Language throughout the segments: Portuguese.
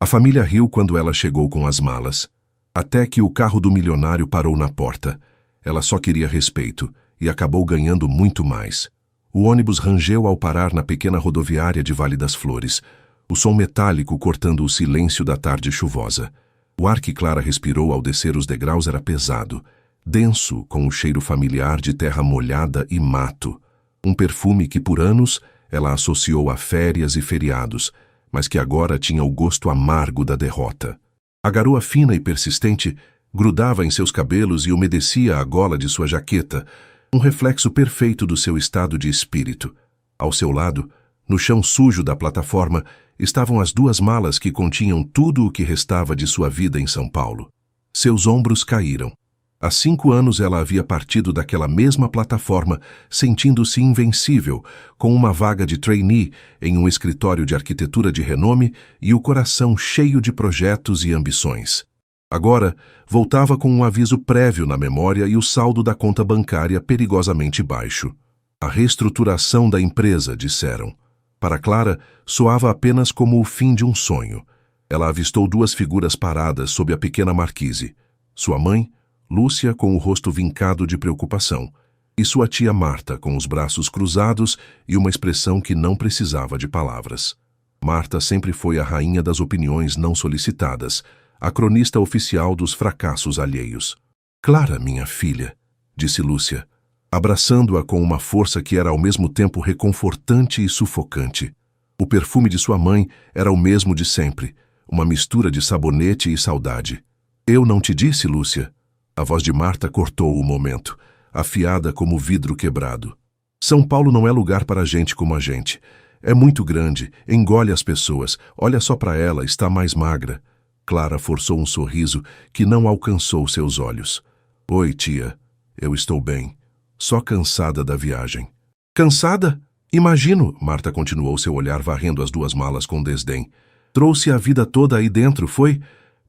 família riu quando ela chegou com as malas. Até que o carro do milionário parou na porta. Ela só queria respeito e acabou ganhando muito mais. O ônibus rangeu ao parar na pequena rodoviária de Vale das Flores, o som metálico cortando o silêncio da tarde chuvosa. O ar que Clara respirou ao descer os degraus era pesado, denso, com o cheiro familiar de terra molhada e mato. Um perfume que por anos ela associou a férias e feriados, mas que agora tinha o gosto amargo da derrota. A garoa fina e persistente grudava em seus cabelos e umedecia a gola de sua jaqueta, um reflexo perfeito do seu estado de espírito. Ao seu lado, no chão sujo da plataforma, estavam as 2 malas que continham tudo o que restava de sua vida em São Paulo. Seus ombros caíram. Há 5 anos ela havia partido daquela mesma plataforma, sentindo-se invencível, com uma vaga de trainee em um escritório de arquitetura de renome e o coração cheio de projetos e ambições. Agora, voltava com um aviso prévio na memória e o saldo da conta bancária perigosamente baixo. A reestruturação da empresa, disseram. Para Clara, soava apenas como o fim de um sonho. Ela avistou 2 figuras paradas sob a pequena marquise. Sua mãe, Lúcia, com o rosto vincado de preocupação, e sua tia Marta, com os braços cruzados e uma expressão que não precisava de palavras. Marta sempre foi a rainha das opiniões não solicitadas, a cronista oficial dos fracassos alheios. "Clara, minha filha", disse Lúcia, abraçando-a com uma força que era ao mesmo tempo reconfortante e sufocante. O perfume de sua mãe era o mesmo de sempre, uma mistura de sabonete e saudade. "Eu não te disse, Lúcia?" A voz de Marta cortou o momento, afiada como vidro quebrado. "São Paulo não é lugar para gente como a gente. É muito grande, engole as pessoas. Olha só para ela, está mais magra." Clara forçou um sorriso que não alcançou seus olhos. "Oi, tia. Eu estou bem. Só cansada da viagem." "Cansada? Imagino", Marta continuou, seu olhar varrendo as 2 malas com desdém. "Trouxe a vida toda aí dentro, foi?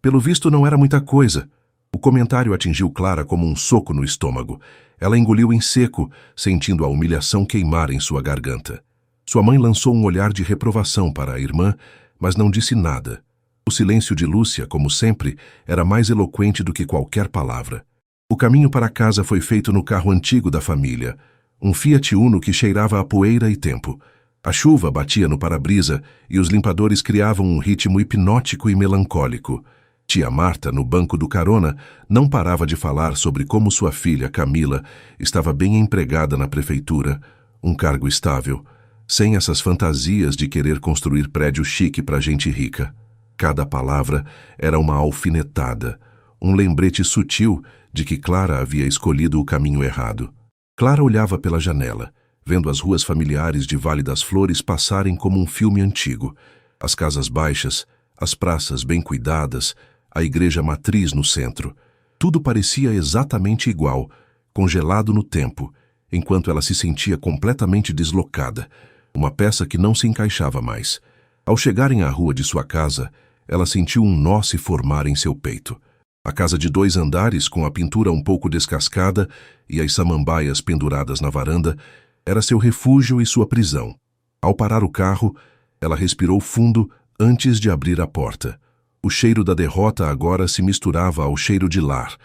Pelo visto não era muita coisa." O comentário atingiu Clara como um soco no estômago. Ela engoliu em seco, sentindo a humilhação queimar em sua garganta. Sua mãe lançou um olhar de reprovação para a irmã, mas não disse nada. O silêncio de Lúcia, como sempre, era mais eloquente do que qualquer palavra. O caminho para casa foi feito no carro antigo da família, um Fiat Uno que cheirava a poeira e tempo. A chuva batia no para-brisa e os limpadores criavam um ritmo hipnótico e melancólico. Tia Marta, no banco do carona, não parava de falar sobre como sua filha, Camila, estava bem empregada na prefeitura, um cargo estável, sem essas fantasias de querer construir prédio chique para gente rica. Cada palavra era uma alfinetada, um lembrete sutil de que Clara havia escolhido o caminho errado. Clara olhava pela janela, vendo as ruas familiares de Vale das Flores passarem como um filme antigo, as casas baixas, as praças bem cuidadas, a igreja matriz no centro. Tudo parecia exatamente igual, congelado no tempo, enquanto ela se sentia completamente deslocada, uma peça que não se encaixava mais. Ao chegarem à rua de sua casa, ela sentiu um nó se formar em seu peito. A casa de 2 andares, com a pintura um pouco descascada e as samambaias penduradas na varanda, era seu refúgio e sua prisão. Ao parar o carro, ela respirou fundo antes de abrir a porta. O cheiro da derrota agora se misturava ao cheiro de lar,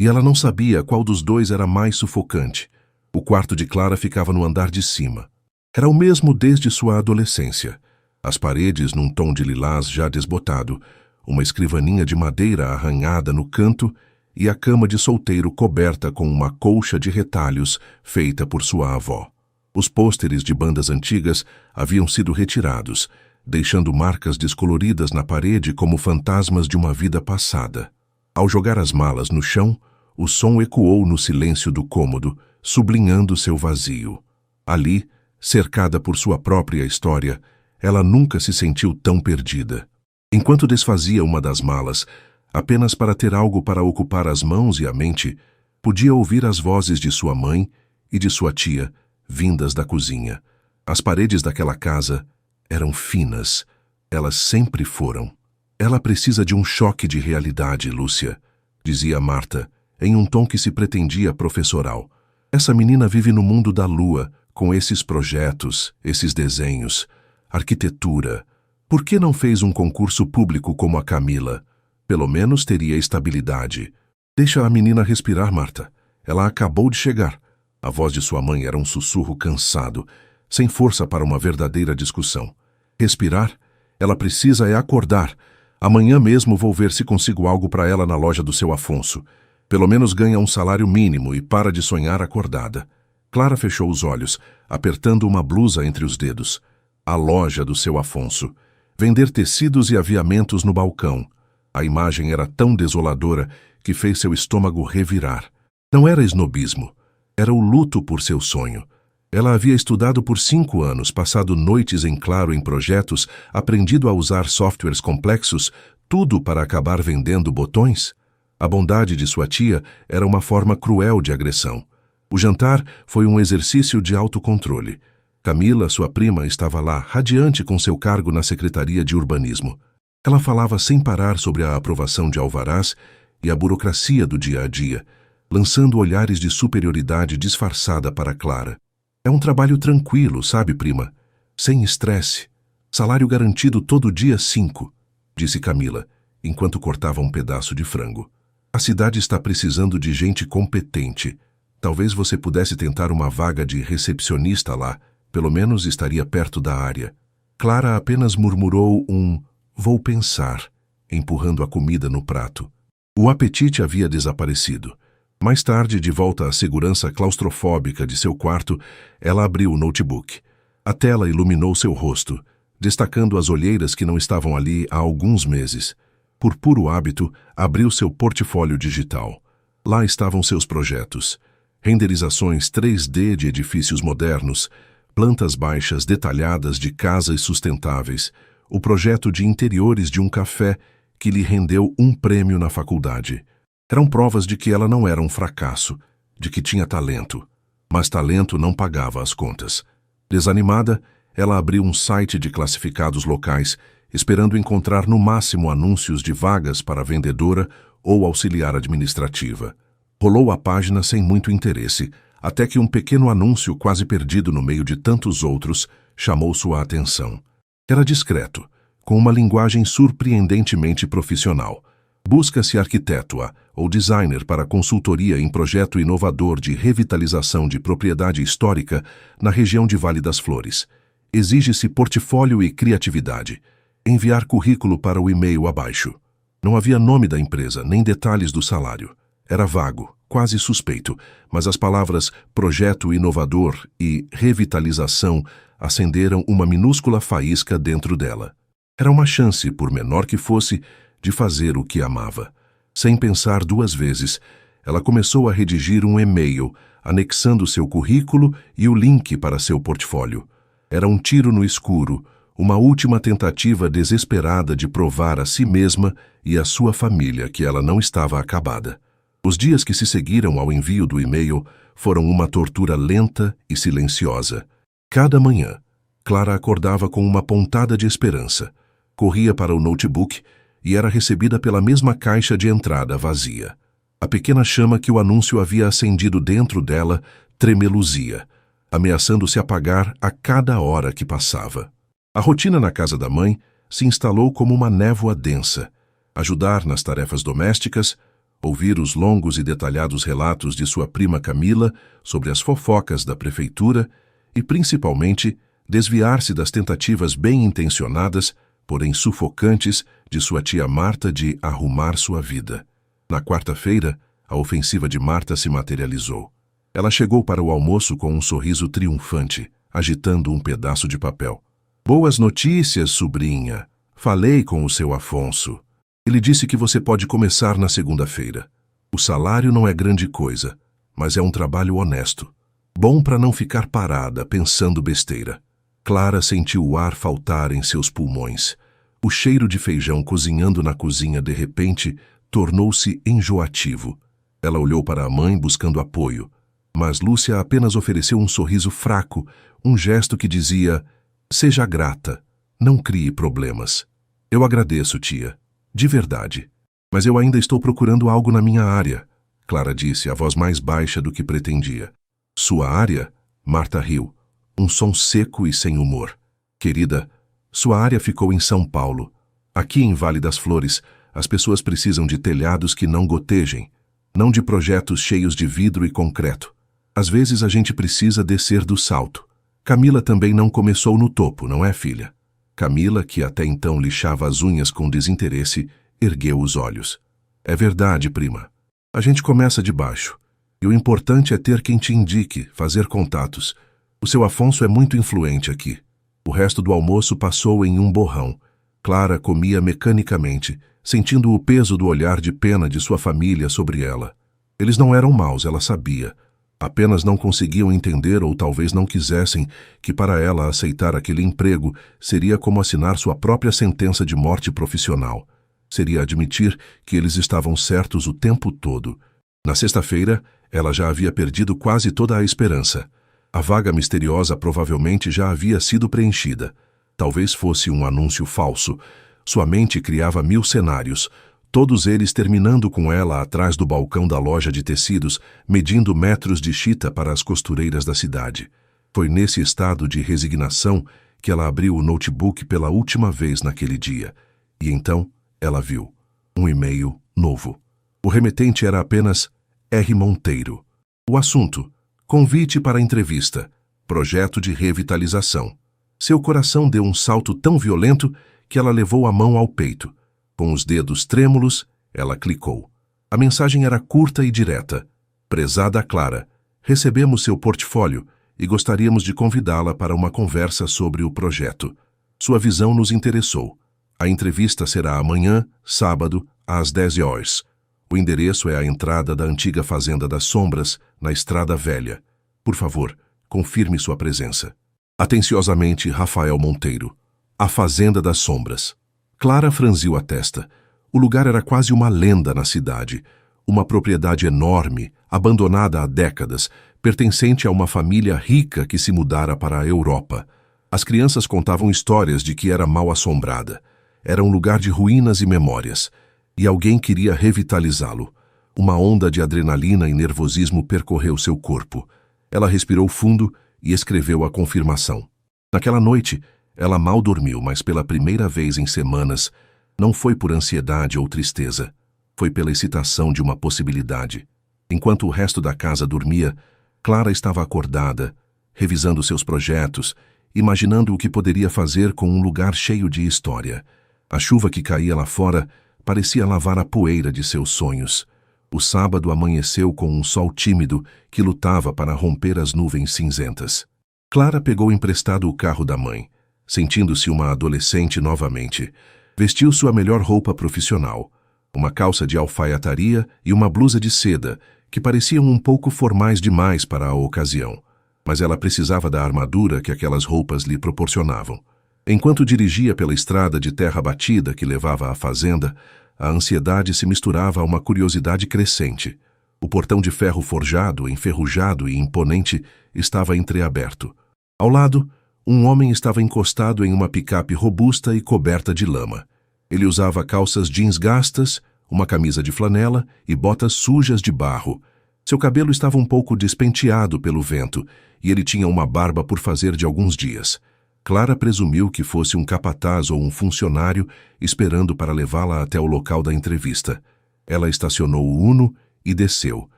e ela não sabia qual dos 2 era mais sufocante. O quarto de Clara ficava no andar de cima. Era o mesmo desde sua adolescência. As paredes num tom de lilás já desbotado, uma escrivaninha de madeira arranhada no canto e a cama de solteiro coberta com uma colcha de retalhos feita por sua avó. Os pôsteres de bandas antigas haviam sido retirados, deixando marcas descoloridas na parede como fantasmas de uma vida passada. Ao jogar as malas no chão, o som ecoou no silêncio do cômodo, sublinhando seu vazio. Ali, cercada por sua própria história, ela nunca se sentiu tão perdida. Enquanto desfazia uma das malas, apenas para ter algo para ocupar as mãos e a mente, podia ouvir as vozes de sua mãe e de sua tia, vindas da cozinha. As paredes daquela casa eram finas. Elas sempre foram. "Ela precisa de um choque de realidade, Lúcia", dizia Marta, em um tom que se pretendia professoral. "Essa menina vive no mundo da lua, com esses projetos, esses desenhos, arquitetura. Por que não fez um concurso público como a Camila? Pelo menos teria estabilidade. Deixa a menina respirar, Marta. Ela acabou de chegar. A voz de sua mãe era um sussurro cansado, sem força para uma verdadeira discussão. Respirar? Ela precisa é acordar. Amanhã mesmo vou ver se consigo algo para ela na loja do seu Afonso. Pelo menos ganha um salário mínimo e para de sonhar acordada. Clara fechou os olhos, apertando uma blusa entre os dedos. A loja do seu Afonso. Vender tecidos e aviamentos no balcão. A imagem era tão desoladora que fez seu estômago revirar. Não era esnobismo. Era o luto por seu sonho. Ela havia estudado por 5 anos, passado noites em claro em projetos, aprendido a usar softwares complexos, tudo para acabar vendendo botões. A bondade de sua tia era uma forma cruel de agressão. O jantar foi um exercício de autocontrole. Camila, sua prima, estava lá, radiante com seu cargo na Secretaria de Urbanismo. Ela falava sem parar sobre a aprovação de alvarás e a burocracia do dia a dia, lançando olhares de superioridade disfarçada para Clara. É um trabalho tranquilo, sabe, prima? Sem estresse. Salário garantido todo dia 5, disse Camila, enquanto cortava um pedaço de frango. A cidade está precisando de gente competente. Talvez você pudesse tentar uma vaga de recepcionista lá. Pelo menos estaria perto da área. Clara apenas murmurou um "vou pensar", empurrando a comida no prato. O apetite havia desaparecido. Mais tarde, de volta à segurança claustrofóbica de seu quarto, ela abriu o notebook. A tela iluminou seu rosto, destacando as olheiras que não estavam ali há alguns meses. Por puro hábito, abriu seu portfólio digital. Lá estavam seus projetos. Renderizações 3D de edifícios modernos, plantas baixas detalhadas de casas sustentáveis, o projeto de interiores de um café que lhe rendeu um prêmio na faculdade. Eram provas de que ela não era um fracasso, de que tinha talento. Mas talento não pagava as contas. Desanimada, ela abriu um site de classificados locais, esperando encontrar no máximo anúncios de vagas para vendedora ou auxiliar administrativa. Rolou a página sem muito interesse, até que um pequeno anúncio quase perdido no meio de tantos outros chamou sua atenção. Era discreto, com uma linguagem surpreendentemente profissional. Busca-se arquiteto ou designer para consultoria em projeto inovador de revitalização de propriedade histórica na região de Vale das Flores. Exige-se portfólio e criatividade. Enviar currículo para o e-mail abaixo. Não havia nome da empresa, nem detalhes do salário. Era vago, quase suspeito, mas as palavras projeto inovador e revitalização acenderam uma minúscula faísca dentro dela. Era uma chance, por menor que fosse, de fazer o que amava. Sem pensar 2 vezes, ela começou a redigir um e-mail, anexando seu currículo e o link para seu portfólio. Era um tiro no escuro, uma última tentativa desesperada de provar a si mesma e à sua família que ela não estava acabada. Os dias que se seguiram ao envio do e-mail foram uma tortura lenta e silenciosa. Cada manhã, Clara acordava com uma pontada de esperança. Corria para o notebook e era recebida pela mesma caixa de entrada vazia. A pequena chama que o anúncio havia acendido dentro dela tremeluzia, ameaçando se apagar a cada hora que passava. A rotina na casa da mãe se instalou como uma névoa densa. Ajudar nas tarefas domésticas, ouvir os longos e detalhados relatos de sua prima Camila sobre as fofocas da prefeitura e, principalmente, desviar-se das tentativas bem-intencionadas, porém sufocantes, de sua tia Marta de arrumar sua vida. Na quarta-feira, a ofensiva de Marta se materializou. Ela chegou para o almoço com um sorriso triunfante, agitando um pedaço de papel. "Boas notícias, sobrinha. Falei com o seu Afonso. Ele disse que você pode começar na segunda-feira. O salário não é grande coisa, mas é um trabalho honesto. Bom para não ficar parada, pensando besteira." Clara sentiu o ar faltar em seus pulmões. O cheiro de feijão cozinhando na cozinha de repente tornou-se enjoativo. Ela olhou para a mãe buscando apoio, mas Lúcia apenas ofereceu um sorriso fraco, um gesto que dizia: "Seja grata, não crie problemas." "Eu agradeço, tia. De verdade. Mas eu ainda estou procurando algo na minha área", Clara disse, a voz mais baixa do que pretendia. "Sua área?" Marta riu, um som seco e sem humor. "Querida, Sua área ficou em São Paulo. Aqui em Vale das Flores, as pessoas precisam de telhados que não gotejem, não de projetos cheios de vidro e concreto. Às vezes a gente precisa descer do salto. Camila também não começou no topo, não é, filha? Camila, que até então lixava as unhas com desinteresse, ergueu os olhos. É verdade, prima. A gente começa de baixo. E o importante é ter quem te indique, fazer contatos. O seu Afonso é muito influente aqui. O resto do almoço passou em um borrão. Clara comia mecanicamente, sentindo o peso do olhar de pena de sua família sobre ela. Eles não eram maus, ela sabia. Apenas não conseguiam entender ou talvez não quisessem que para ela aceitar aquele emprego seria como assinar sua própria sentença de morte profissional. Seria admitir que eles estavam certos o tempo todo. Na sexta-feira, ela já havia perdido quase toda a esperança. A vaga misteriosa provavelmente já havia sido preenchida. Talvez fosse um anúncio falso. Sua mente criava 1000 cenários, todos eles terminando com ela atrás do balcão da loja de tecidos, medindo metros de chita para as costureiras da cidade. Foi nesse estado de resignação que ela abriu o notebook pela última vez naquele dia. E então ela viu um e-mail novo. O remetente era apenas R. Monteiro. O assunto: convite para entrevista, projeto de revitalização. Seu coração deu um salto tão violento que ela levou a mão ao peito. Com os dedos trêmulos, ela clicou. A mensagem era curta e direta. Prezada Clara, recebemos seu portfólio e gostaríamos de convidá-la para uma conversa sobre o projeto. Sua visão nos interessou. A entrevista será amanhã, sábado, às 10 horas. O endereço é a entrada da antiga Fazenda das Sombras, na Estrada Velha. Por favor, confirme sua presença. Atenciosamente, Rafael Monteiro. A Fazenda das Sombras. Clara franziu a testa. O lugar era quase uma lenda na cidade. Uma propriedade enorme, abandonada há décadas, pertencente a uma família rica que se mudara para a Europa. As crianças contavam histórias de que era mal assombrada. Era um lugar de ruínas e memórias. E alguém queria revitalizá-lo. Uma onda de adrenalina e nervosismo percorreu seu corpo. Ela respirou fundo e escreveu a confirmação. Naquela noite, ela mal dormiu, mas pela primeira vez em semanas, não foi por ansiedade ou tristeza. Foi pela excitação de uma possibilidade. Enquanto o resto da casa dormia, Clara estava acordada, revisando seus projetos, imaginando o que poderia fazer com um lugar cheio de história. A chuva que caía lá fora parecia lavar a poeira de seus sonhos. O sábado amanheceu com um sol tímido que lutava para romper as nuvens cinzentas. Clara pegou emprestado o carro da mãe, sentindo-se uma adolescente novamente. Vestiu sua melhor roupa profissional, uma calça de alfaiataria e uma blusa de seda, que pareciam um pouco formais demais para a ocasião, mas ela precisava da armadura que aquelas roupas lhe proporcionavam. Enquanto dirigia pela estrada de terra batida que levava à fazenda, a ansiedade se misturava a uma curiosidade crescente. O portão de ferro forjado, enferrujado e imponente estava entreaberto. Ao lado, um homem estava encostado em uma picape robusta e coberta de lama. Ele usava calças jeans gastas, uma camisa de flanela e botas sujas de barro. Seu cabelo estava um pouco despenteado pelo vento e ele tinha uma barba por fazer de alguns dias. Clara presumiu que fosse um capataz ou um funcionário esperando para levá-la até o local da entrevista. Ela estacionou o Uno e desceu,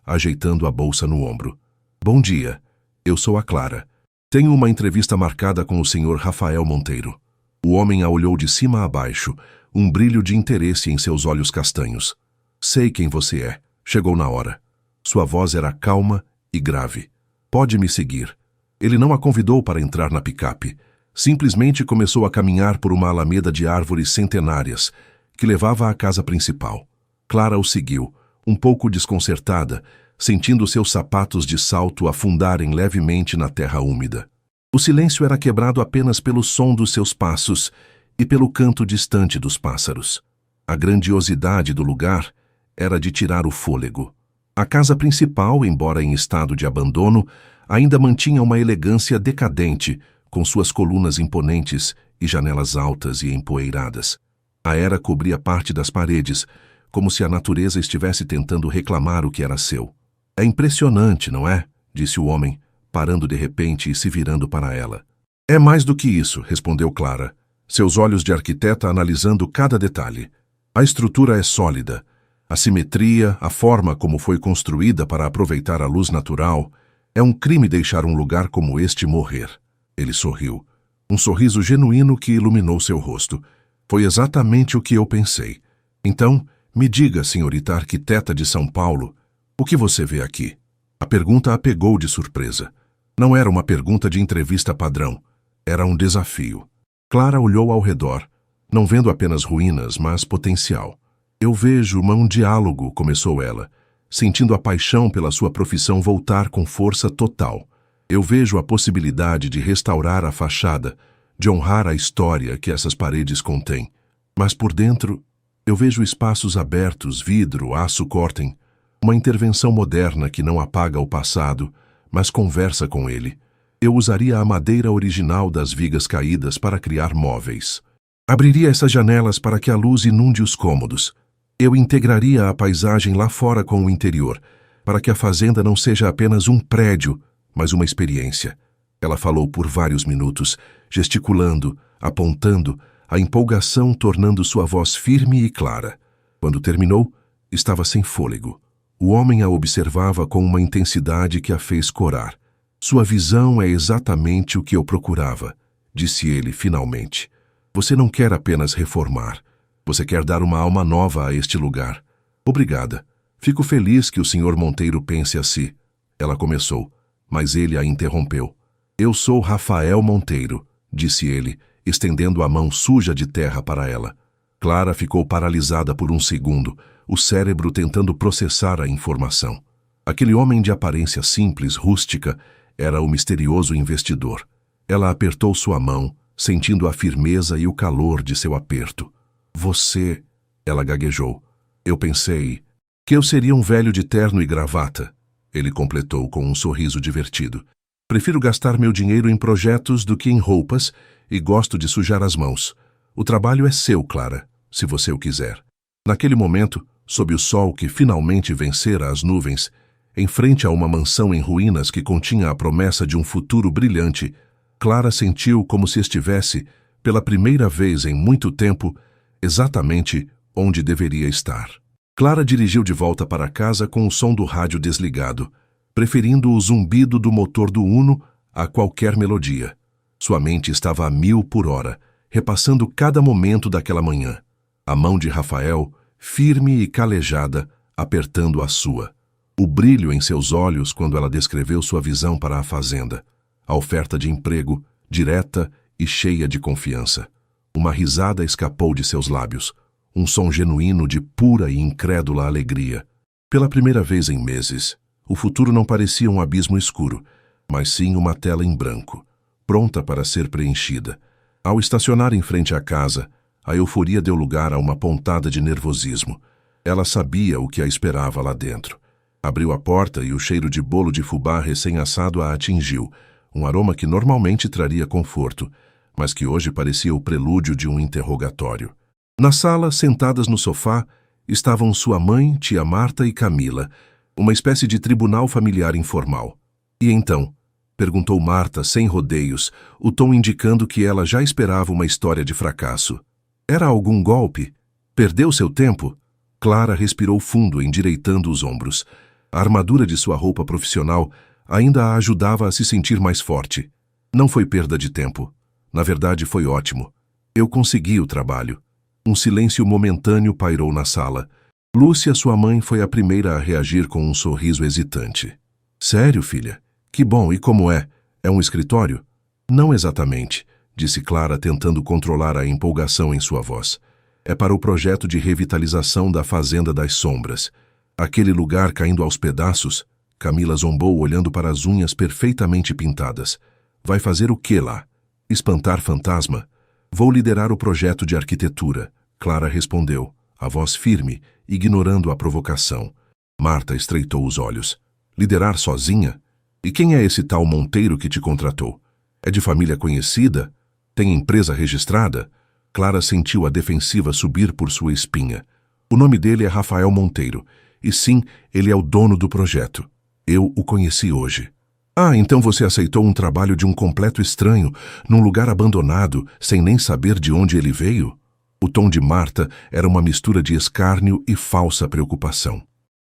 ajeitando a bolsa no ombro. Bom dia, eu sou a Clara. Tenho uma entrevista marcada com o senhor Rafael Monteiro. O homem a olhou de cima a baixo, um brilho de interesse em seus olhos castanhos. Sei quem você é. Chegou na hora. Sua voz era calma e grave. Pode me seguir. Ele não a convidou para entrar na picape. Simplesmente começou a caminhar por uma alameda de árvores centenárias, que levava à casa principal. Clara o seguiu, um pouco desconcertada, sentindo seus sapatos de salto afundarem levemente na terra úmida. O silêncio era quebrado apenas pelo som dos seus passos e pelo canto distante dos pássaros. A grandiosidade do lugar era de tirar o fôlego. A casa principal, embora em estado de abandono, ainda mantinha uma elegância decadente, com suas colunas imponentes e janelas altas e empoeiradas. A era cobria parte das paredes, como se a natureza estivesse tentando reclamar o que era seu. É impressionante, não é? Disse o homem, parando de repente e se virando para ela. É mais do que isso, respondeu Clara. seus olhos de arquiteta analisando cada detalhe. A estrutura é sólida. A simetria, a forma como foi construída para aproveitar a luz natural. É um crime deixar um lugar como este morrer. Ele sorriu. Um sorriso genuíno que iluminou seu rosto. Foi exatamente o que eu pensei. Então, me diga, senhorita arquiteta de São Paulo, o que você vê aqui? A pergunta a pegou de surpresa. Não era uma pergunta de entrevista padrão. Era um desafio. Clara olhou ao redor, não vendo apenas ruínas, mas potencial. Eu vejo um diálogo, começou ela, sentindo a paixão pela sua profissão voltar com força total. Eu vejo a possibilidade de restaurar a fachada, de honrar a história que essas paredes contêm. Mas por dentro, eu vejo espaços abertos, vidro, aço cortem, uma intervenção moderna que não apaga o passado, mas conversa com ele. Eu usaria a madeira original das vigas caídas para criar móveis. Abriria essas janelas para que a luz inunde os cômodos. Eu integraria a paisagem lá fora com o interior, para que a fazenda não seja apenas um prédio, mas uma experiência. Ela falou por vários minutos, gesticulando, apontando, a empolgação tornando sua voz firme e clara. Quando terminou, estava sem fôlego. O homem a observava com uma intensidade que a fez corar. Sua visão é exatamente o que eu procurava, disse ele finalmente. Você não quer apenas reformar. Você quer dar uma alma nova a este lugar. Obrigada. Fico feliz que o Sr. Monteiro pense assim. Ela começou, mas ele a interrompeu. Eu sou Rafael Monteiro, disse ele, estendendo a mão suja de terra para ela. Clara ficou paralisada por um segundo, o cérebro tentando processar a informação. Aquele homem de aparência simples, rústica, era o misterioso investidor. Ela apertou sua mão, sentindo a firmeza e o calor de seu aperto. Você, ela gaguejou. Eu pensei que eu seria um velho de terno e gravata. Ele completou com um sorriso divertido. Prefiro gastar meu dinheiro em projetos do que em roupas e gosto de sujar as mãos. O trabalho é seu, Clara, se você o quiser. Naquele momento, sob o sol que finalmente vencera as nuvens, em frente a uma mansão em ruínas que continha a promessa de um futuro brilhante, Clara sentiu como se estivesse, pela primeira vez em muito tempo, exatamente onde deveria estar. Clara dirigiu de volta para casa com o som do rádio desligado, preferindo o zumbido do motor do Uno a qualquer melodia. Sua mente estava a 1000 por hora, repassando cada momento daquela manhã. A mão de Rafael, firme e calejada, apertando a sua. O brilho em seus olhos quando ela descreveu sua visão para a fazenda. A oferta de emprego, direta e cheia de confiança. Uma risada escapou de seus lábios. Um som genuíno de pura e incrédula alegria. Pela primeira vez em meses, o futuro não parecia um abismo escuro, mas sim uma tela em branco, pronta para ser preenchida. Ao estacionar em frente à casa, a euforia deu lugar a uma pontada de nervosismo. Ela sabia o que a esperava lá dentro. Abriu a porta e o cheiro de bolo de fubá recém-assado a atingiu, um aroma que normalmente traria conforto, mas que hoje parecia o prelúdio de um interrogatório. Na sala, sentadas no sofá, estavam sua mãe, tia Marta e Camila, uma espécie de tribunal familiar informal. E então? Perguntou Marta, sem rodeios, o tom indicando que ela já esperava uma história de fracasso. Era algum golpe? Perdeu seu tempo? Clara respirou fundo, endireitando os ombros. A armadura de sua roupa profissional ainda a ajudava a se sentir mais forte. Não foi perda de tempo. Na verdade, foi ótimo. Eu consegui o trabalho. Um silêncio momentâneo pairou na sala. Lúcia, sua mãe, foi a primeira a reagir com um sorriso hesitante. Sério, filha? Que bom, e como é? É um escritório? Não exatamente, disse Clara, tentando controlar a empolgação em sua voz. É para o projeto de revitalização da Fazenda das Sombras. Aquele lugar caindo aos pedaços? Camila zombou, olhando para as unhas perfeitamente pintadas. Vai fazer o que lá? Espantar fantasma? Vou liderar o projeto de arquitetura, Clara respondeu, a voz firme, ignorando a provocação. Marta estreitou os olhos. Liderar sozinha? E quem é esse tal Monteiro que te contratou? É de família conhecida? Tem empresa registrada? Clara sentiu a defensiva subir por sua espinha. O nome dele é Rafael Monteiro. E sim, ele é o dono do projeto. Eu o conheci hoje. Ah, então você aceitou um trabalho de um completo estranho, num lugar abandonado, sem nem saber de onde ele veio? O tom de Marta era uma mistura de escárnio e falsa preocupação.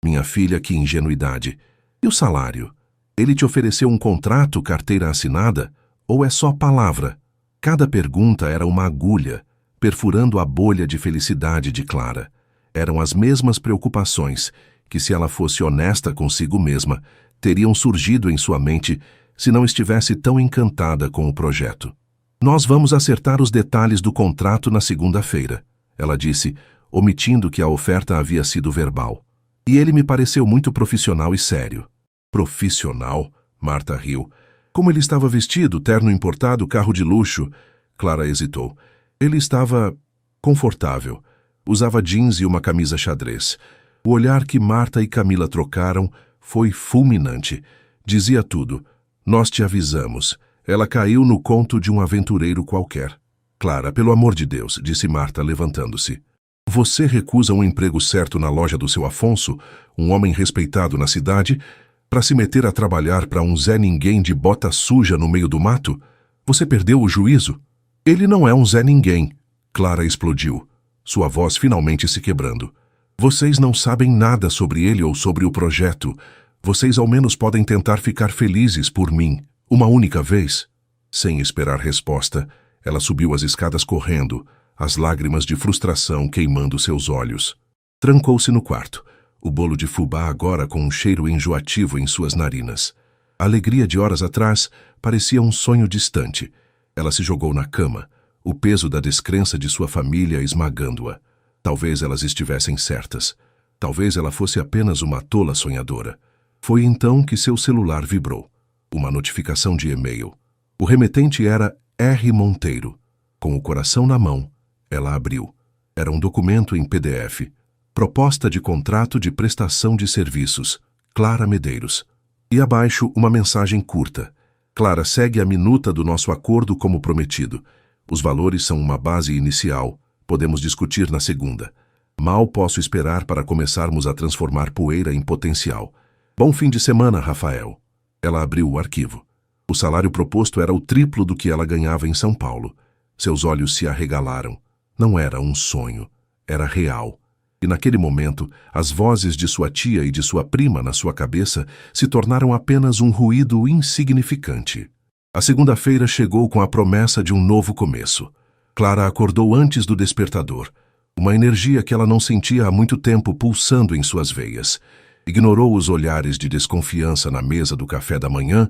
Minha filha, que ingenuidade. E o salário? Ele te ofereceu um contrato, carteira assinada? Ou é só palavra? Cada pergunta era uma agulha, perfurando a bolha de felicidade de Clara. Eram as mesmas preocupações que, se ela fosse honesta consigo mesma, teriam surgido em sua mente se não estivesse tão encantada com o projeto. Nós vamos acertar os detalhes do contrato na segunda-feira, ela disse, omitindo que a oferta havia sido verbal. E ele me pareceu muito profissional e sério. Profissional? Marta riu. Como ele estava vestido, terno importado, carro de luxo? Clara hesitou. Ele estava confortável. Usava jeans e uma camisa xadrez. O olhar que Marta e Camila trocaram foi fulminante. Dizia tudo. Nós te avisamos. Ela caiu no conto de um aventureiro qualquer. Clara, pelo amor de Deus, disse Marta, levantando-se. Você recusa um emprego certo na loja do seu Afonso, um homem respeitado na cidade, para se meter a trabalhar para um Zé Ninguém de bota suja no meio do mato? Você perdeu o juízo? Ele não é um Zé Ninguém. Clara explodiu, sua voz finalmente se quebrando. Vocês não sabem nada sobre ele ou sobre o projeto. Vocês ao menos podem tentar ficar felizes por mim, uma única vez. Sem esperar resposta, ela subiu as escadas correndo, as lágrimas de frustração queimando seus olhos. Trancou-se no quarto, o bolo de fubá agora com um cheiro enjoativo em suas narinas. A alegria de horas atrás parecia um sonho distante. Ela se jogou na cama, o peso da descrença de sua família esmagando-a. Talvez elas estivessem certas. Talvez ela fosse apenas uma tola sonhadora. Foi então que seu celular vibrou. Uma notificação de e-mail. O remetente era R. Monteiro. Com o coração na mão, ela abriu. Era um documento em PDF. Proposta de contrato de prestação de serviços. Clara Medeiros. E abaixo uma mensagem curta. Clara, segue a minuta do nosso acordo como prometido. Os valores são uma base inicial. Podemos discutir na segunda. Mal posso esperar para começarmos a transformar poeira em potencial. Bom fim de semana, Rafael. Ela abriu o arquivo. O salário proposto era o triplo do que ela ganhava em São Paulo. Seus olhos se arregalaram. Não era um sonho. Era real. E naquele momento, as vozes de sua tia e de sua prima na sua cabeça se tornaram apenas um ruído insignificante. A segunda-feira chegou com a promessa de um novo começo. Clara acordou antes do despertador. Uma energia que ela não sentia há muito tempo pulsando em suas veias. Ignorou os olhares de desconfiança na mesa do café da manhã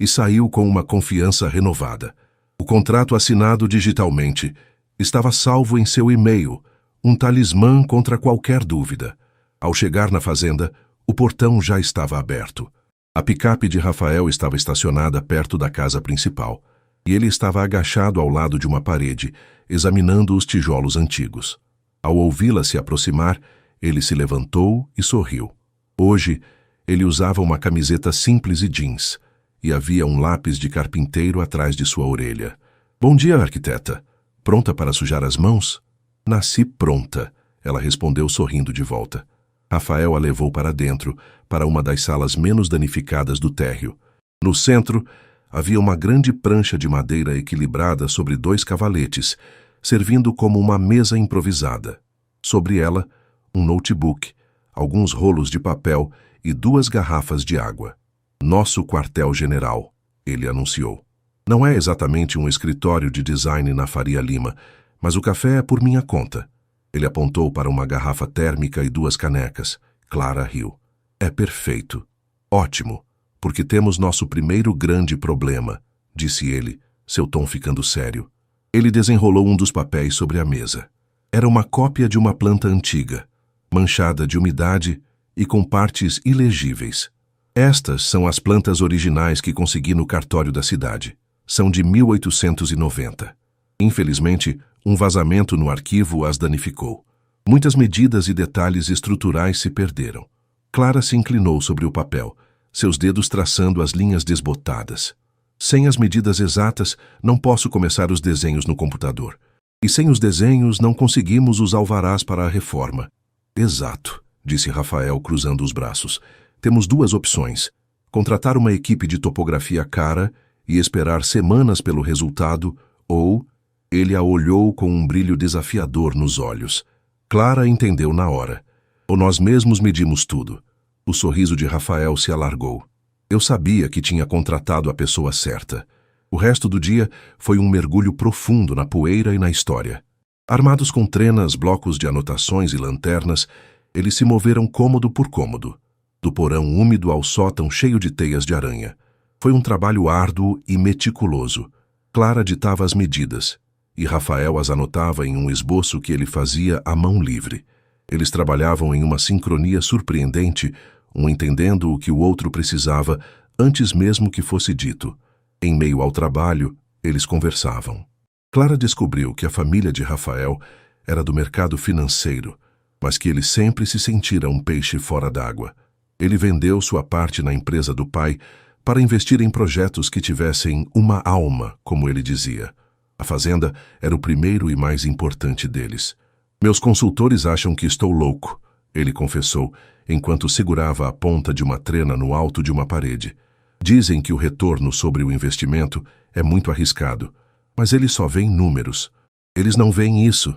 e saiu com uma confiança renovada. O contrato assinado digitalmente estava salvo em seu e-mail, um talismã contra qualquer dúvida. Ao chegar na fazenda, o portão já estava aberto. A picape de Rafael estava estacionada perto da casa principal, e ele estava agachado ao lado de uma parede, examinando os tijolos antigos. Ao ouvi-la se aproximar, ele se levantou e sorriu. Hoje, ele usava uma camiseta simples e jeans, e havia um lápis de carpinteiro atrás de sua orelha. Bom dia, arquiteta. Pronta para sujar as mãos? Nasci pronta, ela respondeu sorrindo de volta. Rafael a levou para dentro, para uma das salas menos danificadas do térreo. No centro, havia uma grande prancha de madeira equilibrada sobre 2 cavaletes, servindo como uma mesa improvisada. Sobre ela, um notebook, alguns rolos de papel e 2 garrafas de água. Nosso quartel-general, ele anunciou. Não é exatamente um escritório de design na Faria Lima, mas o café é por minha conta. Ele apontou para uma garrafa térmica e 2 canecas. Clara riu. É perfeito. Ótimo, porque temos nosso primeiro grande problema, disse ele, seu tom ficando sério. Ele desenrolou um dos papéis sobre a mesa. Era uma cópia de uma planta antiga, manchada de umidade e com partes ilegíveis. Estas são as plantas originais que consegui no cartório da cidade. São de 1890. Infelizmente, um vazamento no arquivo as danificou. Muitas medidas e detalhes estruturais se perderam. Clara se inclinou sobre o papel, seus dedos traçando as linhas desbotadas. Sem as medidas exatas, não posso começar os desenhos no computador. E sem os desenhos, não conseguimos os alvarás para a reforma. Exato, disse Rafael, cruzando os braços. Temos 2 opções. Contratar uma equipe de topografia cara e esperar semanas pelo resultado, ou ele a olhou com um brilho desafiador nos olhos. Clara entendeu na hora. Ou nós mesmos medimos tudo. O sorriso de Rafael se alargou. Eu sabia que tinha contratado a pessoa certa. O resto do dia foi um mergulho profundo na poeira e na história. Armados com trenas, blocos de anotações e lanternas, eles se moveram cômodo por cômodo, do porão úmido ao sótão cheio de teias de aranha. Foi um trabalho árduo e meticuloso. Clara ditava as medidas, e Rafael as anotava em um esboço que ele fazia à mão livre. Eles trabalhavam em uma sincronia surpreendente, um entendendo o que o outro precisava antes mesmo que fosse dito. Em meio ao trabalho, eles conversavam. Clara descobriu que a família de Rafael era do mercado financeiro, mas que ele sempre se sentira um peixe fora d'água. Ele vendeu sua parte na empresa do pai para investir em projetos que tivessem uma alma, como ele dizia. A fazenda era o primeiro e mais importante deles. Meus consultores acham que estou louco, ele confessou, enquanto segurava a ponta de uma trena no alto de uma parede. Dizem que o retorno sobre o investimento é muito arriscado, mas eles só veem números. Eles não veem isso.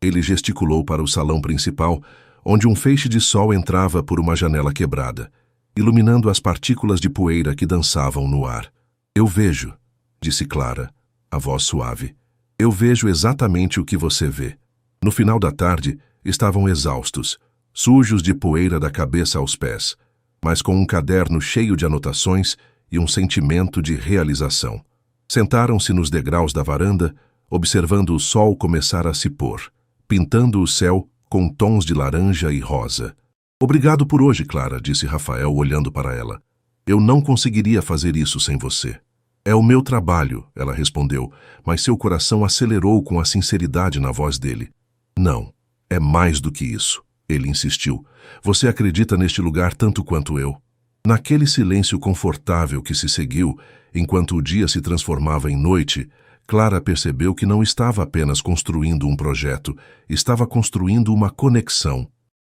Ele gesticulou para o salão principal, onde um feixe de sol entrava por uma janela quebrada, iluminando as partículas de poeira que dançavam no ar. Eu vejo, disse Clara, a voz suave. Eu vejo exatamente o que você vê. No final da tarde, estavam exaustos, sujos de poeira da cabeça aos pés, mas com um caderno cheio de anotações e um sentimento de realização. Sentaram-se nos degraus da varanda, observando o sol começar a se pôr, pintando o céu com tons de laranja e rosa. Obrigado por hoje, Clara, disse Rafael olhando para ela. Eu não conseguiria fazer isso sem você. É o meu trabalho, ela respondeu, mas seu coração acelerou com a sinceridade na voz dele. Não, é mais do que isso, ele insistiu. Você acredita neste lugar tanto quanto eu. Naquele silêncio confortável que se seguiu, enquanto o dia se transformava em noite, Clara percebeu que não estava apenas construindo um projeto, estava construindo uma conexão.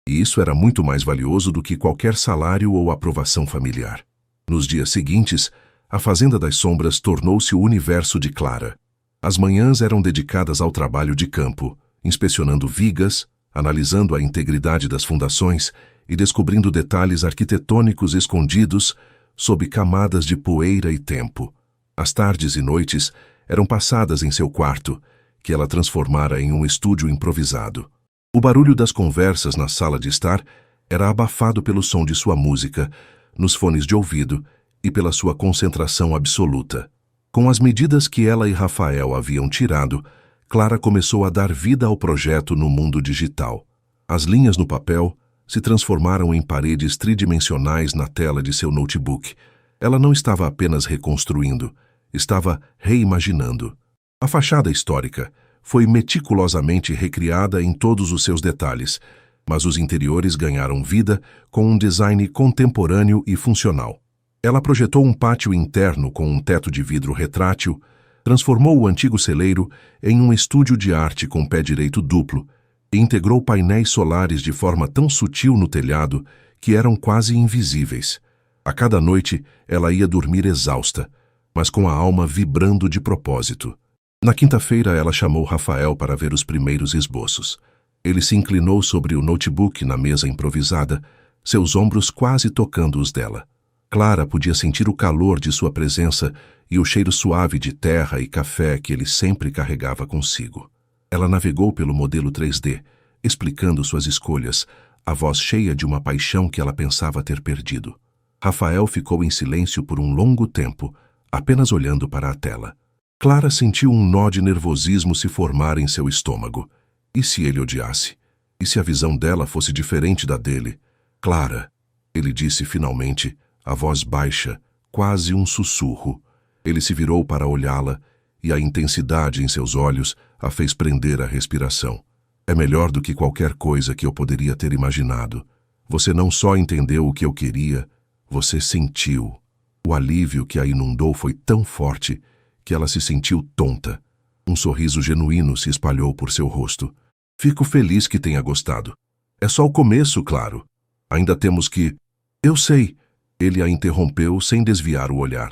E isso era muito mais valioso do que qualquer salário ou aprovação familiar. Nos dias seguintes, a Fazenda das Sombras tornou-se o universo de Clara. As manhãs eram dedicadas ao trabalho de campo, inspecionando vigas, analisando a integridade das fundações e descobrindo detalhes arquitetônicos escondidos sob camadas de poeira e tempo. As tardes e noites eram passadas em seu quarto, que ela transformara em um estúdio improvisado. O barulho das conversas na sala de estar era abafado pelo som de sua música, nos fones de ouvido e pela sua concentração absoluta. Com as medidas que ela e Rafael haviam tirado, Clara começou a dar vida ao projeto no mundo digital. As linhas no papel se transformaram em paredes tridimensionais na tela de seu notebook. Ela não estava apenas reconstruindo, estava reimaginando. A fachada histórica foi meticulosamente recriada em todos os seus detalhes, mas os interiores ganharam vida com um design contemporâneo e funcional. Ela projetou um pátio interno com um teto de vidro retrátil, transformou o antigo celeiro em um estúdio de arte com pé direito duplo e integrou painéis solares de forma tão sutil no telhado que eram quase invisíveis. A cada noite, ela ia dormir exausta, mas com a alma vibrando de propósito. Na quinta-feira, ela chamou Rafael para ver os primeiros esboços. Ele se inclinou sobre o notebook na mesa improvisada, seus ombros quase tocando os dela. Clara podia sentir o calor de sua presença e o cheiro suave de terra e café que ele sempre carregava consigo. Ela navegou pelo modelo 3D, explicando suas escolhas, a voz cheia de uma paixão que ela pensava ter perdido. Rafael ficou em silêncio por um longo tempo, apenas olhando para a tela. Clara sentiu um nó de nervosismo se formar em seu estômago. E se ele odiasse? E se a visão dela fosse diferente da dele? Clara, ele disse finalmente, a voz baixa, quase um sussurro. Ele se virou para olhá-la, e a intensidade em seus olhos a fez prender a respiração. É melhor do que qualquer coisa que eu poderia ter imaginado. Você não só entendeu o que eu queria, você sentiu. O alívio que a inundou foi tão forte que ela se sentiu tonta. Um sorriso genuíno se espalhou por seu rosto. Fico feliz que tenha gostado. É só o começo, claro. Ainda temos que... Eu sei. Ele a interrompeu sem desviar o olhar.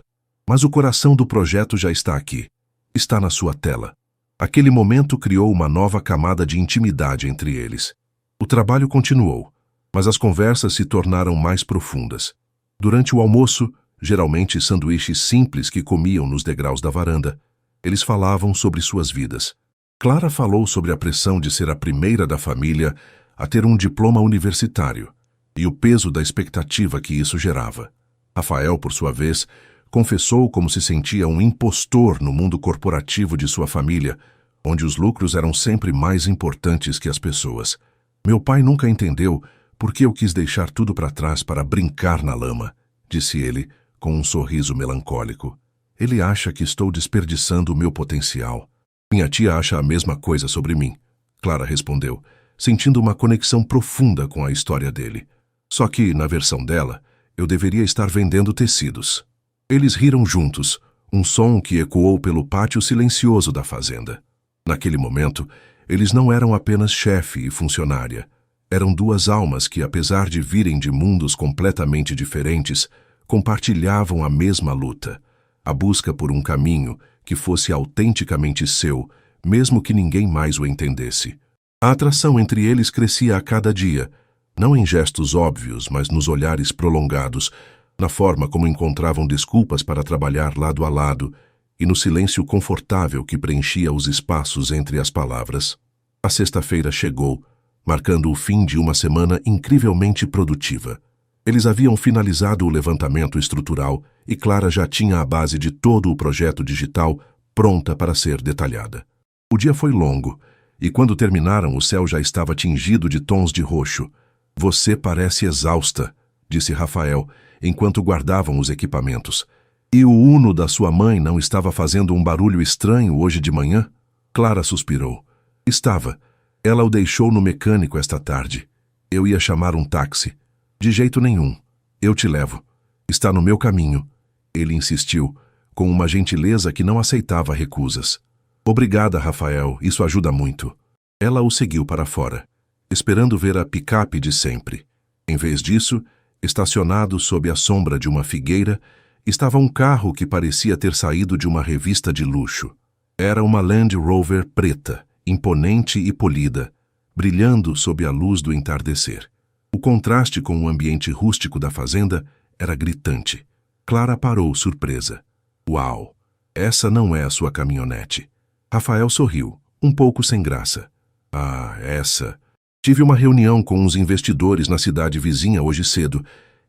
Mas o coração do projeto já está aqui. Está na sua tela. Aquele momento criou uma nova camada de intimidade entre eles. O trabalho continuou, mas as conversas se tornaram mais profundas. Durante o almoço, geralmente sanduíches simples que comiam nos degraus da varanda, eles falavam sobre suas vidas. Clara falou sobre a pressão de ser a primeira da família a ter um diploma universitário e o peso da expectativa que isso gerava. Rafael, por sua vez, confessou como se sentia um impostor no mundo corporativo de sua família, onde os lucros eram sempre mais importantes que as pessoas. Meu pai nunca entendeu por que eu quis deixar tudo para trás para brincar na lama, disse ele, com um sorriso melancólico. Ele acha que estou desperdiçando o meu potencial. Minha tia acha a mesma coisa sobre mim, Clara respondeu, sentindo uma conexão profunda com a história dele. Só que, na versão dela, eu deveria estar vendendo tecidos. Eles riram juntos, um som que ecoou pelo pátio silencioso da fazenda. Naquele momento, eles não eram apenas chefe e funcionária. Eram duas almas que, apesar de virem de mundos completamente diferentes, compartilhavam a mesma luta, a busca por um caminho que fosse autenticamente seu, mesmo que ninguém mais o entendesse. A atração entre eles crescia a cada dia, não em gestos óbvios, mas nos olhares prolongados, na forma como encontravam desculpas para trabalhar lado a lado e no silêncio confortável que preenchia os espaços entre as palavras. A sexta-feira chegou, marcando o fim de uma semana incrivelmente produtiva. Eles haviam finalizado o levantamento estrutural e Clara já tinha a base de todo o projeto digital pronta para ser detalhada. O dia foi longo, e quando terminaram o céu já estava tingido de tons de roxo. Você parece exausta, disse Rafael, enquanto guardavam os equipamentos. E o Uno da sua mãe não estava fazendo um barulho estranho hoje de manhã? Clara suspirou. Estava. Ela o deixou no mecânico esta tarde. Eu ia chamar um táxi. De jeito nenhum. Eu te levo. Está no meu caminho. Ele insistiu, com uma gentileza que não aceitava recusas. Obrigada, Rafael, isso ajuda muito. Ela o seguiu para fora, esperando ver a picape de sempre. Em vez disso, estacionado sob a sombra de uma figueira, estava um carro que parecia ter saído de uma revista de luxo. Era uma Land Rover preta, imponente e polida, brilhando sob a luz do entardecer. O contraste com o ambiente rústico da fazenda era gritante. Clara parou, surpresa. Uau! Essa não é a sua caminhonete. Rafael sorriu, um pouco sem graça. Ah, essa... Tive uma reunião com uns investidores na cidade vizinha hoje cedo,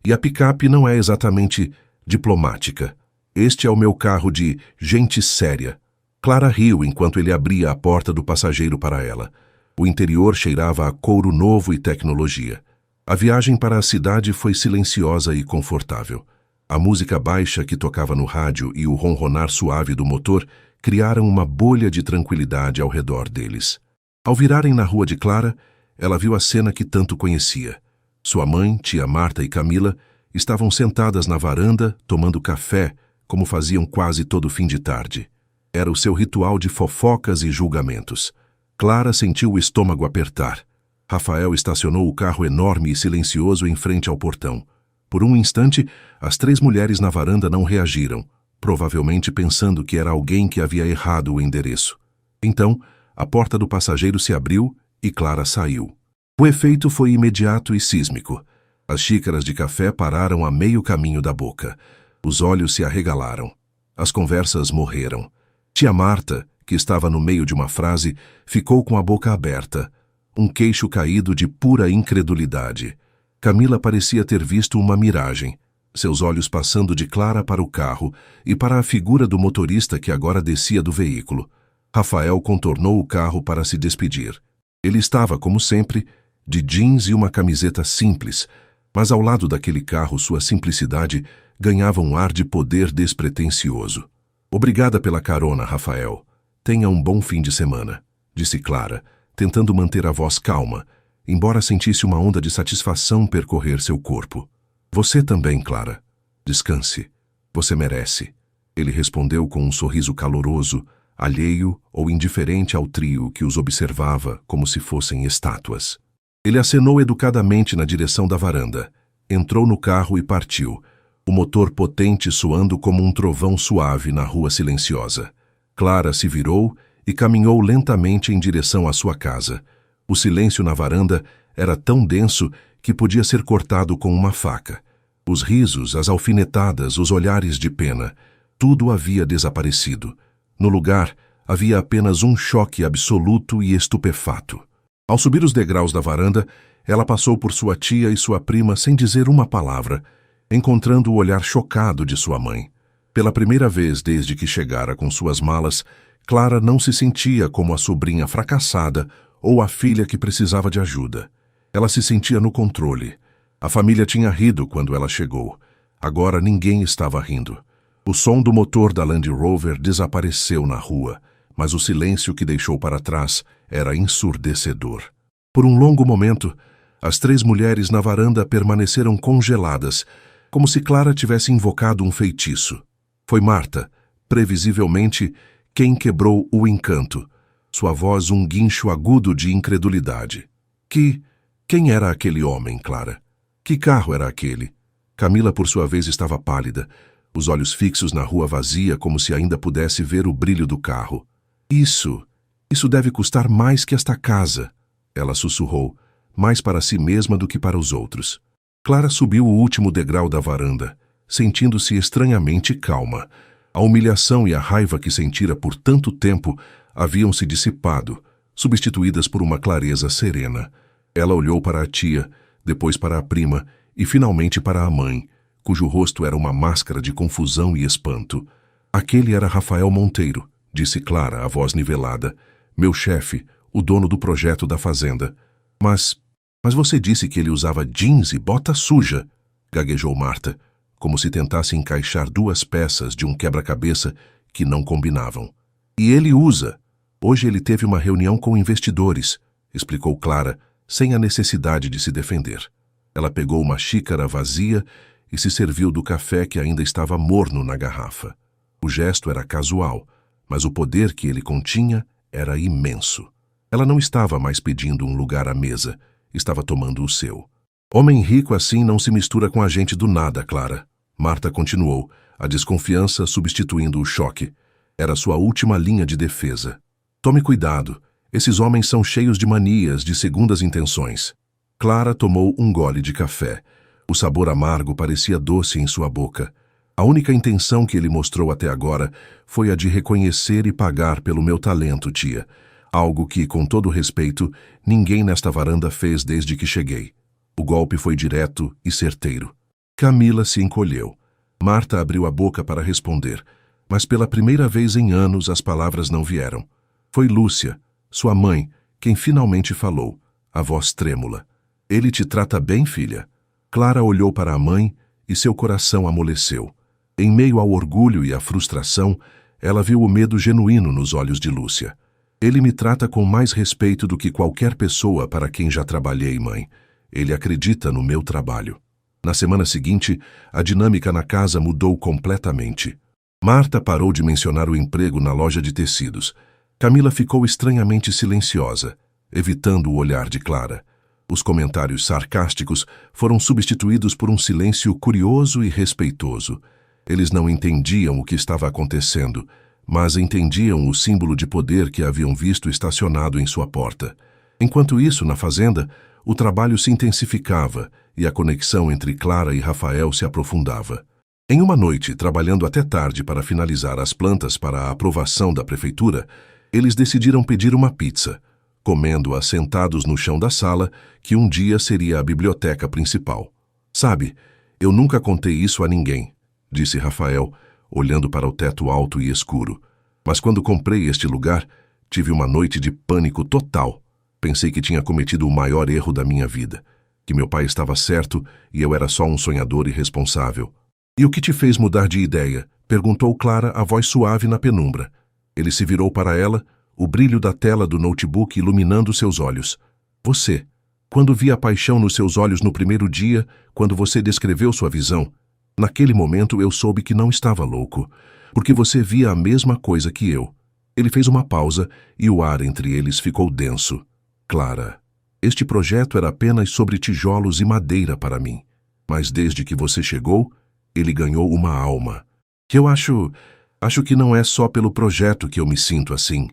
e a picape não é exatamente diplomática. Este é o meu carro de gente séria. Clara riu enquanto ele abria a porta do passageiro para ela. O interior cheirava a couro novo e tecnologia. A viagem para a cidade foi silenciosa e confortável. A música baixa que tocava no rádio e o ronronar suave do motor criaram uma bolha de tranquilidade ao redor deles. Ao virarem na rua de Clara, ela viu a cena que tanto conhecia. Sua mãe, tia Marta e Camila estavam sentadas na varanda, tomando café, como faziam quase todo fim de tarde. Era o seu ritual de fofocas e julgamentos. Clara sentiu o estômago apertar. Rafael estacionou o carro enorme e silencioso em frente ao portão. Por um instante, as três mulheres na varanda não reagiram, provavelmente pensando que era alguém que havia errado o endereço. Então, a porta do passageiro se abriu e Clara saiu. O efeito foi imediato e sísmico. As xícaras de café pararam a meio caminho da boca. Os olhos se arregalaram. As conversas morreram. Tia Marta, que estava no meio de uma frase, ficou com a boca aberta, um queixo caído de pura incredulidade. Camila parecia ter visto uma miragem, seus olhos passando de Clara para o carro e para a figura do motorista que agora descia do veículo. Rafael contornou o carro para se despedir. Ele estava, como sempre, de jeans e uma camiseta simples, mas ao lado daquele carro sua simplicidade ganhava um ar de poder despretensioso. Obrigada pela carona, Rafael. Tenha um bom fim de semana, disse Clara, tentando manter a voz calma, embora sentisse uma onda de satisfação percorrer seu corpo. Você também, Clara. Descanse. Você merece. Ele respondeu com um sorriso caloroso, alheio ou indiferente ao trio que os observava como se fossem estátuas. Ele acenou educadamente na direção da varanda, entrou no carro e partiu, o motor potente soando como um trovão suave na rua silenciosa. Clara se virou e caminhou lentamente em direção à sua casa. O silêncio na varanda era tão denso que podia ser cortado com uma faca. Os risos, as alfinetadas, os olhares de pena, tudo havia desaparecido. No lugar, havia apenas um choque absoluto e estupefato. Ao subir os degraus da varanda, ela passou por sua tia e sua prima sem dizer uma palavra, encontrando o olhar chocado de sua mãe. Pela primeira vez desde que chegara com suas malas, Clara não se sentia como a sobrinha fracassada ou a filha que precisava de ajuda. Ela se sentia no controle. A família tinha rido quando ela chegou. Agora ninguém estava rindo. O som do motor da Land Rover desapareceu na rua, mas o silêncio que deixou para trás era ensurdecedor. Por um longo momento, as 3 mulheres na varanda permaneceram congeladas, como se Clara tivesse invocado um feitiço. Foi Marta, previsivelmente, quem quebrou o encanto, sua voz um guincho agudo de incredulidade. Quem era aquele homem, Clara? Que carro era aquele? Camila, por sua vez, estava pálida, os olhos fixos na rua vazia como se ainda pudesse ver o brilho do carro. Isso deve custar mais que esta casa, ela sussurrou, mais para si mesma do que para os outros. Clara subiu o último degrau da varanda, sentindo-se estranhamente calma. A humilhação e a raiva que sentira por tanto tempo haviam se dissipado, substituídas por uma clareza serena. Ela olhou para a tia, depois para a prima e finalmente para a mãe, cujo rosto era uma máscara de confusão e espanto. Aquele era Rafael Monteiro, disse Clara, a voz nivelada. Meu chefe, o dono do projeto da fazenda. Mas você disse que ele usava jeans e bota suja, gaguejou Marta, como se tentasse encaixar 2 peças de um quebra-cabeça que não combinavam. E ele usa. Hoje ele teve uma reunião com investidores, explicou Clara, sem a necessidade de se defender. Ela pegou uma xícara vazia e se serviu do café que ainda estava morno na garrafa. O gesto era casual, mas o poder que ele continha era imenso. Ela não estava mais pedindo um lugar à mesa, estava tomando o seu. Homem rico assim não se mistura com a gente do nada, Clara. Marta continuou, a desconfiança substituindo o choque. Era sua última linha de defesa. Tome cuidado, esses homens são cheios de manias, de segundas intenções. Clara tomou um gole de café. O sabor amargo parecia doce em sua boca. A única intenção que ele mostrou até agora foi a de reconhecer e pagar pelo meu talento, tia. Algo que, com todo respeito, ninguém nesta varanda fez desde que cheguei. O golpe foi direto e certeiro. Camila se encolheu. Marta abriu a boca para responder, mas pela primeira vez em anos as palavras não vieram. Foi Lúcia, sua mãe, quem finalmente falou, a voz trêmula. Ele te trata bem, filha? Clara olhou para a mãe e seu coração amoleceu. Em meio ao orgulho e à frustração, ela viu o medo genuíno nos olhos de Lúcia. Ele me trata com mais respeito do que qualquer pessoa para quem já trabalhei, mãe. Ele acredita no meu trabalho. Na semana seguinte, a dinâmica na casa mudou completamente. Marta parou de mencionar o emprego na loja de tecidos. Camila ficou estranhamente silenciosa, evitando o olhar de Clara. Os comentários sarcásticos foram substituídos por um silêncio curioso e respeitoso. Eles não entendiam o que estava acontecendo, mas entendiam o símbolo de poder que haviam visto estacionado em sua porta. Enquanto isso, na fazenda, o trabalho se intensificava e a conexão entre Clara e Rafael se aprofundava. Em uma noite, trabalhando até tarde para finalizar as plantas para a aprovação da prefeitura, eles decidiram pedir uma pizza, comendo-a sentados no chão da sala, que um dia seria a biblioteca principal. Sabe, eu nunca contei isso a ninguém, disse Rafael, olhando para o teto alto e escuro. Mas quando comprei este lugar, tive uma noite de pânico total. Pensei que tinha cometido o maior erro da minha vida, que meu pai estava certo e eu era só um sonhador irresponsável. E o que te fez mudar de ideia? Perguntou Clara, a voz suave na penumbra. Ele se virou para ela, o brilho da tela do notebook iluminando seus olhos. Você. Quando vi a paixão nos seus olhos no primeiro dia, quando você descreveu sua visão, naquele momento eu soube que não estava louco, porque você via a mesma coisa que eu. Ele fez uma pausa e o ar entre eles ficou denso. Clara, este projeto era apenas sobre tijolos e madeira para mim. Mas desde que você chegou, Ele ganhou uma alma. Acho que não é só pelo projeto que eu me sinto assim.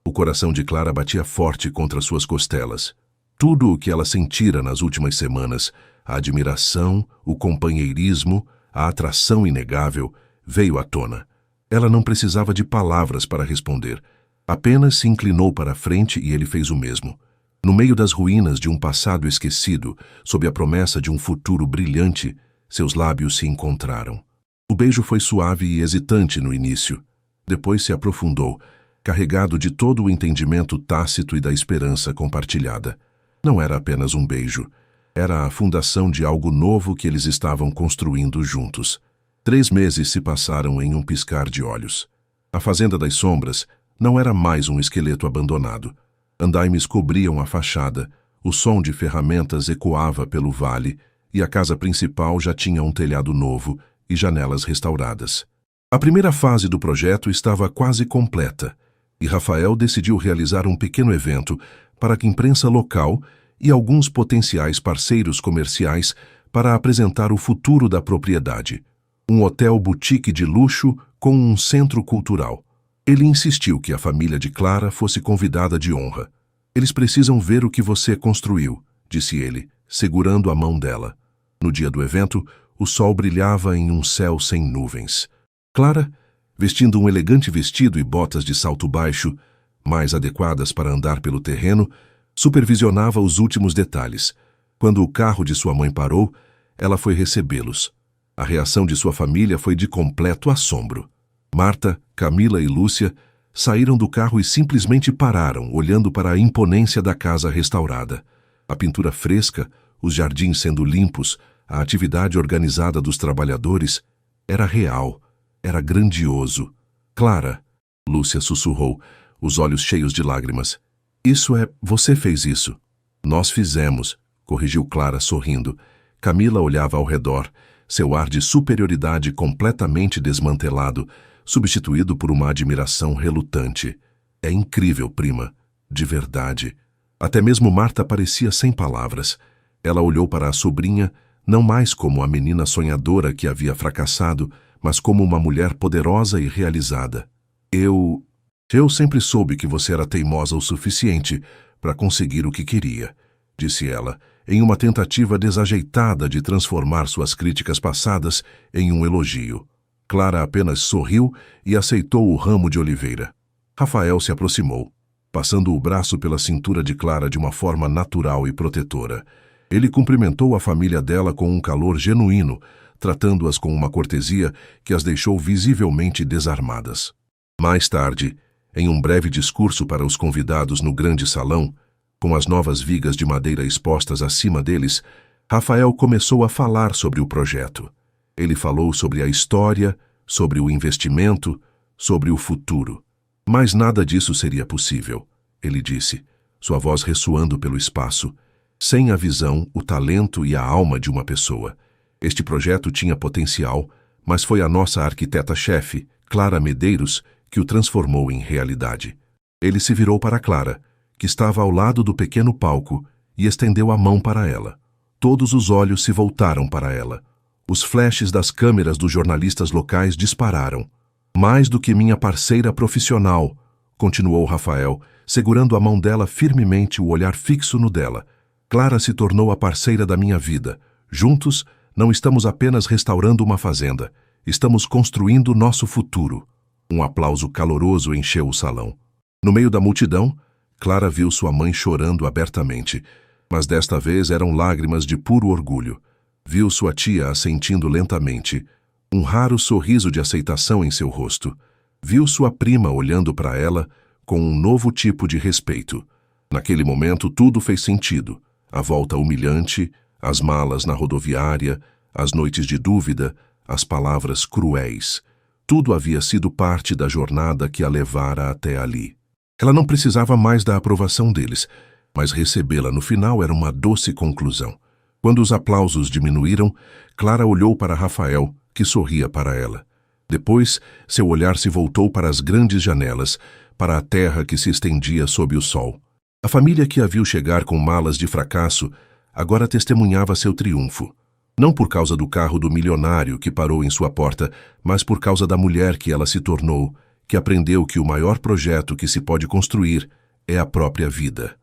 O coração de Clara batia forte contra suas costelas. Tudo o que ela sentira nas últimas semanas, a admiração, o companheirismo, a atração inegável, veio à tona. Ela não precisava de palavras para responder. Apenas se inclinou para a frente e ele fez o mesmo. No meio das ruínas de um passado esquecido, sob a promessa de um futuro brilhante, seus lábios se encontraram. O beijo foi suave e hesitante no início. Depois se aprofundou, carregado de todo o entendimento tácito e da esperança compartilhada. Não era apenas um beijo. Era a fundação de algo novo que eles estavam construindo juntos. 3 meses se passaram em um piscar de olhos. A Fazenda das Sombras não era mais um esqueleto abandonado. Andaimes cobriam a fachada, o som de ferramentas ecoava pelo vale e a casa principal já tinha um telhado novo e janelas restauradas. A primeira fase do projeto estava quase completa e Rafael decidiu realizar um pequeno evento para a imprensa local e alguns potenciais parceiros comerciais para apresentar o futuro da propriedade. Um hotel boutique de luxo com um centro cultural. Ele insistiu que a família de Clara fosse convidada de honra. Eles precisam ver o que você construiu, disse ele, segurando a mão dela. No dia do evento, o sol brilhava em um céu sem nuvens. Clara, vestindo um elegante vestido e botas de salto baixo, mais adequadas para andar pelo terreno, supervisionava os últimos detalhes. Quando o carro de sua mãe parou, ela foi recebê-los. A reação de sua família foi de completo assombro. Marta, Camila e Lúcia saíram do carro e simplesmente pararam, olhando para a imponência da casa restaurada. A pintura fresca, os jardins sendo limpos, a atividade organizada dos trabalhadores, era real, era grandioso. Clara, Lúcia sussurrou, os olhos cheios de lágrimas. Você fez isso. Nós fizemos, corrigiu Clara sorrindo. Camila olhava ao redor, seu ar de superioridade completamente desmantelado, substituído por uma admiração relutante. É incrível, prima. De verdade. Até mesmo Marta parecia sem palavras. Ela olhou para a sobrinha, não mais como a menina sonhadora que havia fracassado, mas como uma mulher poderosa e realizada. Eu sempre soube que você era teimosa o suficiente para conseguir o que queria, disse ela, em uma tentativa desajeitada de transformar suas críticas passadas em um elogio. Clara apenas sorriu e aceitou o ramo de oliveira. Rafael se aproximou, passando o braço pela cintura de Clara de uma forma natural e protetora. Ele cumprimentou a família dela com um calor genuíno, tratando-as com uma cortesia que as deixou visivelmente desarmadas. Mais tarde, em um breve discurso para os convidados no grande salão, com as novas vigas de madeira expostas acima deles, Rafael começou a falar sobre o projeto. Ele falou sobre a história, sobre o investimento, sobre o futuro. Mas nada disso seria possível, ele disse, sua voz ressoando pelo espaço, sem a visão, o talento e a alma de uma pessoa. Este projeto tinha potencial, mas foi a nossa arquiteta-chefe, Clara Medeiros, que o transformou em realidade. Ele se virou para Clara, que estava ao lado do pequeno palco, e estendeu a mão para ela. Todos os olhos se voltaram para ela. Os flashes das câmeras dos jornalistas locais dispararam. Mais do que minha parceira profissional, continuou Rafael, segurando a mão dela firmemente, o olhar fixo no dela. Clara se tornou a parceira da minha vida. Juntos, não estamos apenas restaurando uma fazenda. Estamos construindo nosso futuro. Um aplauso caloroso encheu o salão. No meio da multidão, Clara viu sua mãe chorando abertamente, mas desta vez eram lágrimas de puro orgulho. Viu sua tia assentindo lentamente, um raro sorriso de aceitação em seu rosto. Viu sua prima olhando para ela com um novo tipo de respeito. Naquele momento tudo fez sentido. A volta humilhante, as malas na rodoviária, as noites de dúvida, as palavras cruéis. Tudo havia sido parte da jornada que a levara até ali. Ela não precisava mais da aprovação deles, mas recebê-la no final era uma doce conclusão. Quando os aplausos diminuíram, Clara olhou para Rafael, que sorria para ela. Depois, seu olhar se voltou para as grandes janelas, para a terra que se estendia sob o sol. A família que a viu chegar com malas de fracasso agora testemunhava seu triunfo. Não por causa do carro do milionário que parou em sua porta, mas por causa da mulher que ela se tornou, que aprendeu que o maior projeto que se pode construir é a própria vida.